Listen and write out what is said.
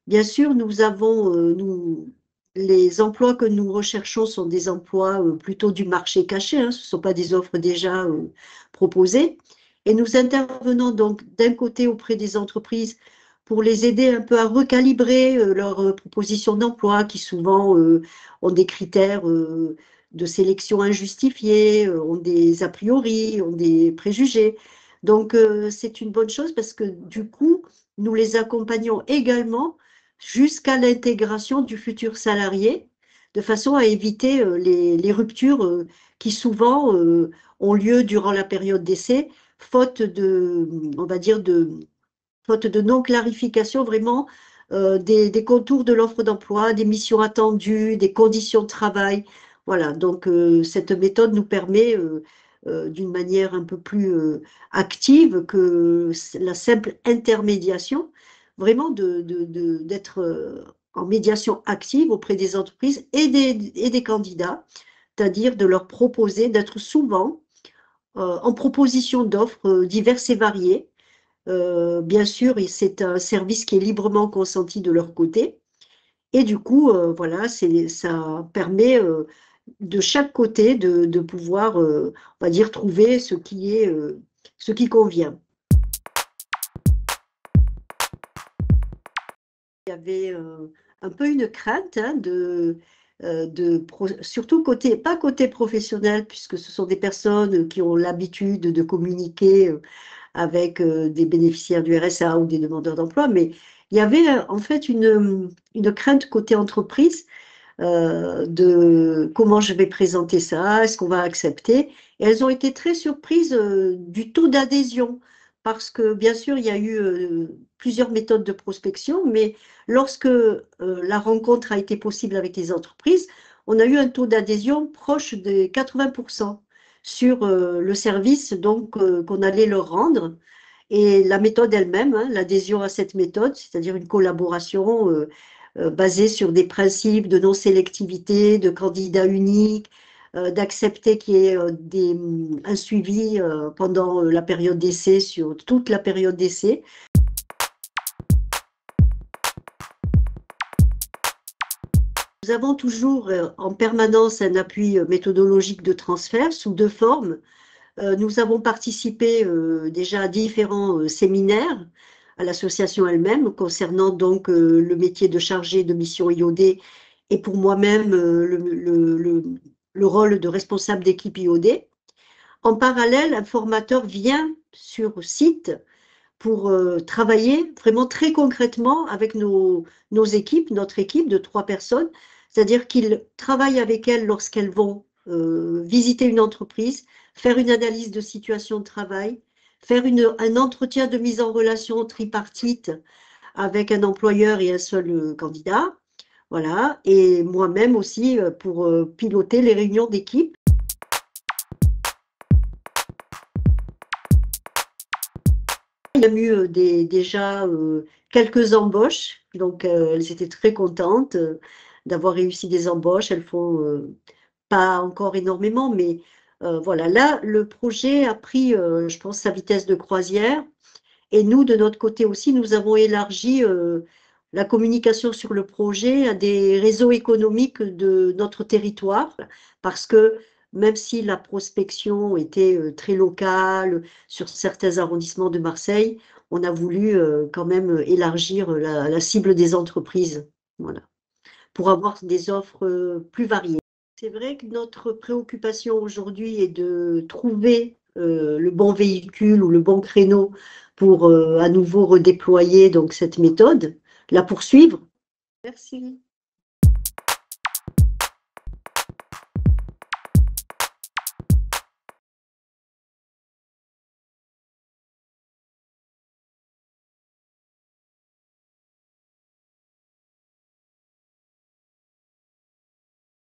Bien sûr, nous avons, les emplois que nous recherchons sont des emplois plutôt du marché caché, hein, ce ne sont pas des offres déjà proposées. Et nous intervenons donc d'un côté auprès des entreprises pour les aider un peu à recalibrer leurs propositions d'emploi qui souvent ont des critères de sélection injustifiés, ont des a priori, ont des préjugés. Donc c'est une bonne chose parce que du coup, nous les accompagnons également jusqu'à l'intégration du futur salarié, de façon à éviter les ruptures qui souvent ont lieu durant la période d'essai, faute de, on va dire, faute de non-clarification vraiment des contours de l'offre d'emploi, des missions attendues, des conditions de travail. Voilà, donc cette méthode nous permet d'une manière un peu plus active que la simple intermédiation, vraiment d'être en médiation active auprès des entreprises et des candidats, c'est-à-dire de leur proposer d'être souvent en proposition d'offres diverses et variées. Bien sûr, et c'est un service qui est librement consenti de leur côté. Et du coup, voilà, ça permet de chaque côté de pouvoir, on va dire, trouver ce qui convient. Il y avait un peu une crainte hein, surtout côté, pas côté professionnel, puisque ce sont des personnes qui ont l'habitude de communiquer avec des bénéficiaires du RSA ou des demandeurs d'emploi, mais il y avait en fait une crainte côté entreprise de comment je vais présenter ça, est-ce qu'on va accepter. Et elles ont été très surprises du taux d'adhésion, parce que bien sûr, il y a eu plusieurs méthodes de prospection, mais lorsque la rencontre a été possible avec les entreprises, on a eu un taux d'adhésion proche de 80% sur le service donc qu'on allait leur rendre. Et la méthode elle-même, hein, l'adhésion à cette méthode, c'est-à-dire une collaboration basée sur des principes de non-sélectivité, de candidat unique, d'accepter qu'il y ait un suivi pendant la période d'essai, sur toute la période d'essai. Nous avons toujours en permanence un appui méthodologique de transfert sous deux formes. Nous avons participé déjà à différents séminaires à l'association elle-même concernant donc le métier de chargé de mission IOD et pour moi-même le rôle de responsable d'équipe IOD. En parallèle, un formateur vient sur site pour travailler vraiment très concrètement avec nos équipes, notre équipe de 3 personnes, c'est-à-dire qu'ils travaillent avec elles lorsqu'elles vont visiter une entreprise, faire une analyse de situation de travail, faire un entretien de mise en relation tripartite avec un employeur et un seul candidat, voilà, et moi-même aussi pour piloter les réunions d'équipe. Il y a eu déjà quelques embauches, donc elles étaient très contentes d'avoir réussi des embauches. Elles font pas encore énormément, mais voilà. Là, le projet a pris, je pense, sa vitesse de croisière. Et nous, de notre côté aussi, nous avons élargi la communication sur le projet à des réseaux économiques de notre territoire, parce que même si la prospection était très locale sur certains arrondissements de Marseille, on a voulu quand même élargir la cible des entreprises, voilà, pour avoir des offres plus variées. C'est vrai que notre préoccupation aujourd'hui est de trouver le bon véhicule ou le bon créneau pour à nouveau redéployer donc cette méthode, la poursuivre. Merci.